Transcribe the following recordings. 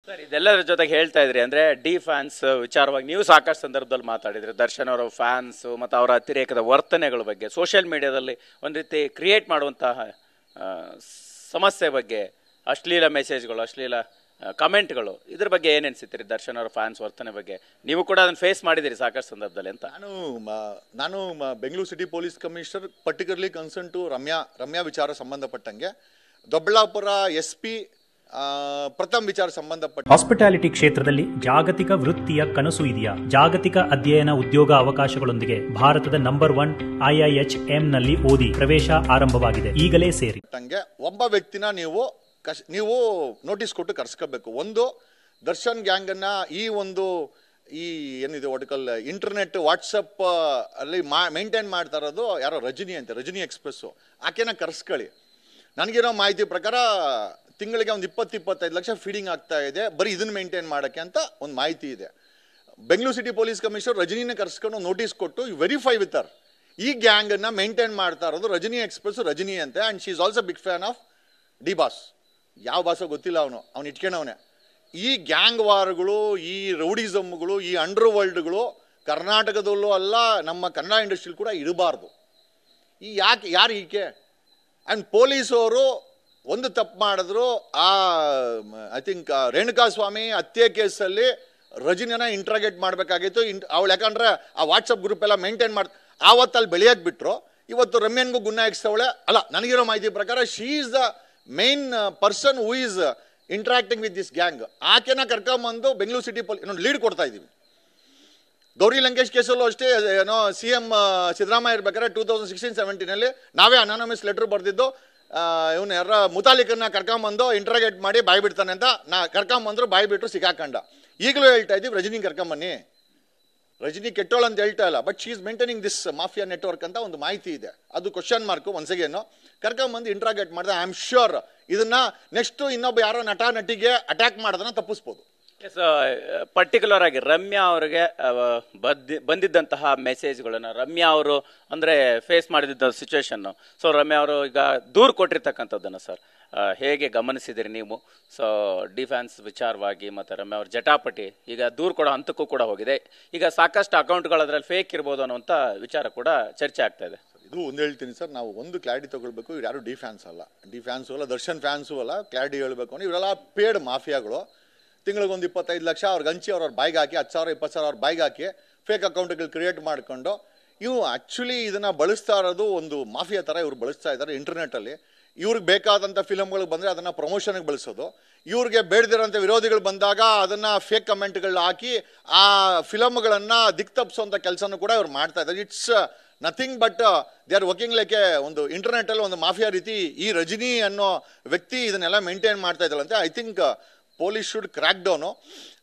Sir, ಇದೆಲ್ಲರ ಜೊತೆಗೆ ಹೇಳ್ತಾ ಇದ್ರಿ ಅಂದ್ರೆ ಡಿ ಫ್ಯಾನ್ಸ್ ವಿಚಾರವಾಗಿ ನೀವು ಸಾಕಷ್ಟು ಸಂದರ್ಭದಲ್ಲಿ ಮಾತಾಡಿದ್ರಿ. ದರ್ಶನ್ ಅವರ ಫ್ಯಾನ್ಸ್ ಮತ್ತು ಅವರ ಅತಿರೇಕದ ವರ್ತನೆಗಳ ಬಗ್ಗೆ ಸೋಷಿಯಲ್ ಮೀಡಿಯಾದಲ್ಲಿ ಒಂದು ರೀತಿ ಕ್ರಿಯೇಟ್ ಮಾಡುವಂತಹ ಸಮಸ್ಯೆ ಬಗ್ಗೆ, ಅಶ್ಲೀಲ ಮೆಸೇಜ್ಗಳು, ಅಶ್ಲೀಲ ಕಮೆಂಟ್ಗಳು, ಇದ್ರ ಬಗ್ಗೆ ಏನ್ ಅನ್ಸಿತ್ರಿ? ದರ್ಶನ್ ಅವರ ಫ್ಯಾನ್ಸ್ ವರ್ತನೆ ಬಗ್ಗೆ ನೀವು ಕೂಡ ಅದನ್ನ ಫೇಸ್ ಮಾಡಿದಿರಿ ಸಾಕಷ್ಟು ಸಂದರ್ಭದಲ್ಲಿ ಅಂತ. ನಾನು Bengaluru city police commissioner particularly concern to Ramya ವಿಚಾರ ಸಂಬಂಧಪಟ್ಟಂಗೆ, ದೊಡ್ಡಬಳ್ಳಾಪುರ SP ಪ್ರಥಮ್ ವಿಚಾರ ಸಂಬಂಧಪಟ್ಟ ಹಾಸ್ಪಿಟಾಲಿಟಿ ಕ್ಷೇತ್ರದಲ್ಲಿ ಜಾಗತಿಕ ವೃತ್ತಿಯ ಕನಸು ಇದೆಯಾ? ಜಾಗತಿಕ ಅಧ್ಯಯನ ಉದ್ಯೋಗ ಅವಕಾಶಗಳೊಂದಿಗೆ ಭಾರತದ ನಂಬರ್ 1 IIHM ನಲ್ಲಿ ಓದಿ ಪ್ರವೇಶ ಆರಂಭವಾಗಿದೆ. ಈಗಲೇ ಸೇರಿ. ಒಬ್ಬ ವ್ಯಕ್ತಿನ ನೀವು ನೋಟಿಸ್ ಕೊಟ್ಟು ಕರ್ಸ್ಕೋಬೇಕು. ಒಂದು, ದರ್ಶನ್ ಗ್ಯಾಂಗ್ ಅನ್ನ ಈ ಏನಿದೆ ಒಟಿಕಲ್ ಇಂಟರ್ನೆಟ್ ವಾಟ್ಸಪ್ ಅಲ್ಲಿ ಮೇಂಟೈನ್ ಮಾಡ್ತಾ ಇರೋದು ಯಾರೋ ರಜನಿ ಅಂತ, ರಜನಿ ಎಕ್ಸ್ಪ್ರೆಸ್, ಆಕೆನ ಕರ್ಸ್ಕೊಳ್ಳಿ. ನನಗಿರೋ ಮಾಹಿತಿ ಪ್ರಕಾರ ತಿಂಗಳಿಗೆ ಒಂದು 20-25 ಲಕ್ಷ ಫೀಡಿಂಗ್ ಆಗ್ತಾ ಇದೆ ಬರೀ ಇದನ್ನ ಮೇಂಟೈನ್ ಮಾಡೋಕ್ಕೆ ಅಂತ ಒಂದು ಮಾಹಿತಿ ಇದೆ. ಬೆಂಗಳೂರು ಸಿಟಿ ಪೊಲೀಸ್ ಕಮಿಷನರ್ ರಜನಿನ ಕರ್ಸ್ಕೊಂಡು ನೋಟಿಸ್ ಕೊಟ್ಟು ವೆರಿಫೈ ವಿತ್ ಹರ್. ಈ ಗ್ಯಾಂಗ್ ಅನ್ನ ಮೇಂಟೈನ್ ಮಾಡ್ತಾ ಇರೋದು ರಜನಿ ಎಕ್ಸ್ಪ್ರೆಸ್, ರಜನಿ ಅಂತೆ. And she is also big fan of D boss. ಯಾವ ಬಾಸೋ ಗೊತ್ತಿಲ್ಲ, ಅವನು ಇಟ್ಕೊಂಡವನೇ. ಈ ಗ್ಯಾಂಗ್ ವಾರ್ಗಳು, ಈ ರೌಡಿಸಮ್ಗಳು, ಈ ಅಂಡರ್ ವರ್ಲ್ಡ್ಗಳು ಕರ್ನಾಟಕದಲ್ಲೂ ಅಲ್ಲ, ನಮ್ಮ ಕನ್ನಡ ಇಂಡಸ್ಟ್ರಿಲಿ ಕೂಡ ಇರಬಾರ್ದು. ಯಾರು ಈಕೆ? ಆ್ಯಂಡ್ ಪೊಲೀಸವರು ಒಂದು ತಪ್ಪು ಮಾಡಿದ್ರು. ಐ ಥಿಂಕ್ ರೇಣುಕಾಸ್ವಾಮಿ ಹತ್ಯೆ ಕೇಸಲ್ಲಿ ರಜನಿನ ಇಂಟ್ರಾಗೇಟ್ ಮಾಡಬೇಕಾಗಿತ್ತು. ಅವಳು ಯಾಕಂದ್ರೆ ಆ ವಾಟ್ಸಪ್ ಗ್ರೂಪ್ ಎಲ್ಲ ಮೇಂಟೈನ್ ಆವತ್ತು ಅಲ್ಲಿ ಬೆಳೆಯಕ್ಕೆ ಬಿಟ್ರು. ಇವತ್ತು ರಮ್ಯನ್ಗೂ ಗುನ್ನ ಹಾಕ್ಸ್ತವಳೆ. ಅಲ್ಲ, ನನಗಿರೋ ಮಾಹಿತಿ ಪ್ರಕಾರ she is the main person who is interacting with this gang. ಆಕೆನ ಕರ್ಕೊಂಬಂದು ಬೆಂಗಳೂರು ಸಿಟಿ ಪೊಲೀಸ್ ಲೀಡ್ ಕೊಡ್ತಾ ಇದ್ದೀವಿ. ಗೌರಿ ಲಂಕೇಶ್ ಕೇಸಲ್ಲೂ ಅಷ್ಟೇ, CM ಸಿದ್ದರಾಮಯ್ಯ ಇರ್ಬೇಕಾದ್ರೆ 2016-17 ನಾವೇ ಅನಾನಮಸ್ ಲೆಟರ್ ಬರೆದಿದ್ದು, ಇವನು ಯಾರ ಮುತಾಲಿಕನ್ನ ಕರ್ಕೊಂಬಂದು ಇಂಟ್ರಾಗೇಟ್ ಮಾಡಿ ಬಾಯಿ ಬಿಡ್ತಾನೆ ಅಂತ. ಕರ್ಕೊಂಬಂದ್ರು, ಬಾಯಿ ಬಿಟ್ಟರು, ಸಿಕ್ಕಾಕಂಡ. ಈಗಲೂ ಹೇಳ್ತಾ ಇದ್ದೀವಿ ರಜನಿ ಕರ್ಕೊಂಬನ್ನಿ. ರಜನಿ ಕೆಟ್ಟೋಳು ಅಂತ ಹೇಳ್ತಾ ಇಲ್ಲ, but she is maintaining this mafia network ಅಂತ ಒಂದು ಮಾಹಿತಿ ಇದೆ. ಅದು ಕ್ವಶನ್ ಮಾರ್ಕ್. ಒನ್ಸಗೇನು ಕರ್ಕೊಂಬಂದು ಇಂಟ್ರಾಗೇಟ್ ಮಾಡಿದೆ. ಐ ಆಮ್ ಶ್ಯೂರ್ ಇದನ್ನ ನೆಕ್ಸ್ಟ್ ಇನ್ನೊಬ್ಬ ಯಾರೋ ನಟಿಗೆ ಅಟ್ಯಾಕ್ ಮಾಡೋದನ್ನ ತಪ್ಪಿಸ್ಬೋದು. ಪರ್ಟಿಕ್ಯುಲರ್ ಆಗಿ ರಮ್ಯಾ ಅವರಿಗೆ ಬಂದಿದ್ದಂತಹ ಮೆಸೇಜ್ಗಳನ್ನ ರಮ್ಯಾ ಅವರು ಅಂದ್ರೆ ಫೇಸ್ ಮಾಡಿದ್ದ ಸಿಚುವೇಶನ್, ಸೊ ರಮ್ಯಾ ಅವರು ಈಗ ದೂರು ಕೊಟ್ಟಿರ್ತಕ್ಕಂಥದ್ದನ್ನು ಸರ್ ಹೇಗೆ ಗಮನಿಸಿದಿರಿ ನೀವು? ಸೊ ಡಿಫೆನ್ಸ್ ವಿಚಾರವಾಗಿ ಮತ್ತೆ ರಮ್ಯಾ ಅವ್ರ ಜಟಾಪಟಿ ಈಗ ದೂರು ಕೊಡೋ ಹಂತಕ್ಕೂ ಕೂಡ ಹೋಗಿದೆ. ಈಗ ಸಾಕಷ್ಟು ಅಕೌಂಟ್ಗಳು ಅದರಲ್ಲಿ ಫೇಕ್ ಇರ್ಬೋದು ಅನ್ನುವಂಥ ವಿಚಾರ ಕೂಡ ಚರ್ಚೆ ಆಗ್ತಾ ಇದೆ. ಇದು ಒಂದು ಹೇಳ್ತೀನಿ ಸರ್, ನಾವು ಒಂದು ಕ್ಲಾರಿಟಿ ತಗೊಳ್ಬೇಕು. ಇವ್ರು ಯಾರು ಡಿ ಫ್ಯಾನ್ಸು ಅಲ್ಲ, ದರ್ಶನ್ ಫ್ಯಾನ್ಸು ಅಲ್ಲ. ಕ್ಲಾರಿಟಿ ಹೇಳ್ಬೇಕು ಅಂದ್ರೆ ಇವರೆಲ್ಲ ಪೇಡ್ ಮಾಫಿಯಾಗಳು. ತಿಂಗಳಿಗೆ ಒಂದು 25 ಲಕ್ಷ ಅವ್ರಿಗೆ ಹಂಚಿ ಅವ್ರ ಬಾಯ್ಗೆ ಹಾಕಿ, 10,000 20,000 ಅವ್ರ ಬಾಯ್ಗೆ ಹಾಕಿ ಫೇಕ್ ಅಕೌಂಟ್ಗಳು ಕ್ರಿಯೇಟ್ ಮಾಡ್ಕೊಂಡು ಇವು ಆಕ್ಚುಲಿ ಇದನ್ನ ಬಳಸ್ತಾ ಇರೋದು ಒಂದು ಮಾಫಿಯಾ ತರ ಇವ್ರು ಬಳಸ್ತಾ ಇದ್ದಾರೆ ಇಂಟರ್ನೆಟ್ ಅಲ್ಲಿ. ಇವ್ರಿಗೆ ಬೇಕಾದಂಥ ಫಿಲಮ್ಗಳಿಗೆ ಬಂದರೆ ಅದನ್ನು ಪ್ರಮೋಷನ್ಗೆ ಬಳಸೋದು, ಇವ್ರಿಗೆ ಬೇಡದಿರೋಂಥ ವಿರೋಧಿಗಳು ಬಂದಾಗ ಅದನ್ನು ಫೇಕ್ ಕಮೆಂಟ್ಗಳು ಹಾಕಿ ಆ ಫಿಲಮ್ಗಳನ್ನು ದಿಕ್ತಪ್ಪಿಸೋಂಥ ಕೆಲಸನೂ ಕೂಡ ಇವ್ರು ಮಾಡ್ತಾ ಇದ್ದಾರೆ. It's nothing but they are working like ಒಂದು ಇಂಟರ್ನೆಟ್ಟಲ್ಲಿ ಒಂದು ಮಾಫಿಯಾ ರೀತಿ ಈ ರಜನಿ ಅನ್ನೋ ವ್ಯಕ್ತಿ ಇದನ್ನೆಲ್ಲ ಮೇಂಟೈನ್ ಮಾಡ್ತಾ ಇದ್ದಾಳಂತೆ. I think police should crack down.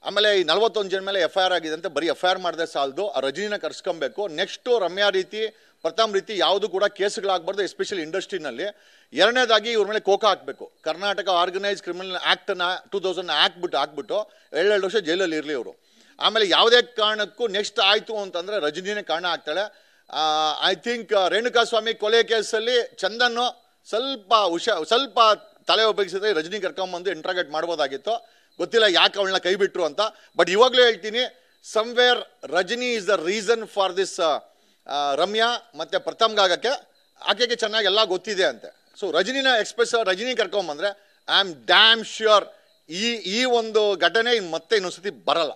ಆಮೇಲೆ ಈ 41 ಜನ ಮೇಲೆ FIR ಆಗಿದೆ ಅಂತ, ಬರೀ FIR ಮಾಡಿದ್ರೆ ಸಾಲದು, ಆ ರಜನಿನ ಕರ್ಸ್ಕೊಬೇಕು. ನೆಕ್ಸ್ಟು ರಮ್ಯಾ ರೀತಿ ಪ್ರಥಮ್ ರೀತಿ ಯಾವುದು ಕೂಡ ಕೇಸ್ಗಳಾಗಬಾರ್ದು, ಎಸ್ಪೆಷಲಿ ಇಂಡಸ್ಟ್ರಿನಲ್ಲಿ. ಎರಡನೇದಾಗಿ ಇವ್ರ ಮೇಲೆ ಕೋಕಾ ಹಾಕಬೇಕು. ಕರ್ನಾಟಕ ಆರ್ಗನೈಸ್ ಕ್ರಿಮಿನಲ್ ಆ್ಯಕ್ಟನ್ನ 2000 ಹಾಕ್ಬಿಟ್ಟು 2 ವರ್ಷ ಜೈಲಲ್ಲಿ ಇರಲಿ ಅವರು. ಆಮೇಲೆ ಯಾವುದೇ ಕಾರಣಕ್ಕೂ ನೆಕ್ಸ್ಟ್ ಆಯಿತು ಅಂತಂದರೆ ರಜನಿನೇ ಕಾರಣ ಆಗ್ತಾಳೆ. ಐ ಥಿಂಕ್ ರೇಣುಕಾಸ್ವಾಮಿ ಕೊಲೆ ಕೇಸಲ್ಲಿ ಚಂದನ್ನು ಸ್ವಲ್ಪ ತಲೆ ಉಪಯೋಗಿಸಿದ್ರೆ ರಜನಿ ಕರ್ಕೊಂಬಂದು ಇಂಟ್ರಾಗೇಟ್ ಮಾಡ್ಬೋದಾಗಿತ್ತು. ಗೊತ್ತಿಲ್ಲ ಯಾಕೆ ಅವಳನ್ನ ಕೈ ಬಿಟ್ರು ಅಂತ. ಬಟ್ ಇವಾಗಲೂ ಹೇಳ್ತೀನಿ, somewhere Rajani is the reason for this Ramya ಮತ್ತೆ ಪ್ರಥಮ್ಗಾಗಕ್ಕೆ. ಆಕೆಗೆ ಚೆನ್ನಾಗಿ ಎಲ್ಲ ಗೊತ್ತಿದೆ ಅಂತೆ. ಸೊ ರಜನಿ ಕರ್ಕೊಂಬಂದ್ರೆ ಐ ಆಮ್ ಡ್ಯಾಮ್ ಶ್ಯೂರ್ ಈ ಒಂದು ಘಟನೆ ಮತ್ತೆ ಇನ್ನೊಂದ್ಸತಿ ಬರಲ್ಲ.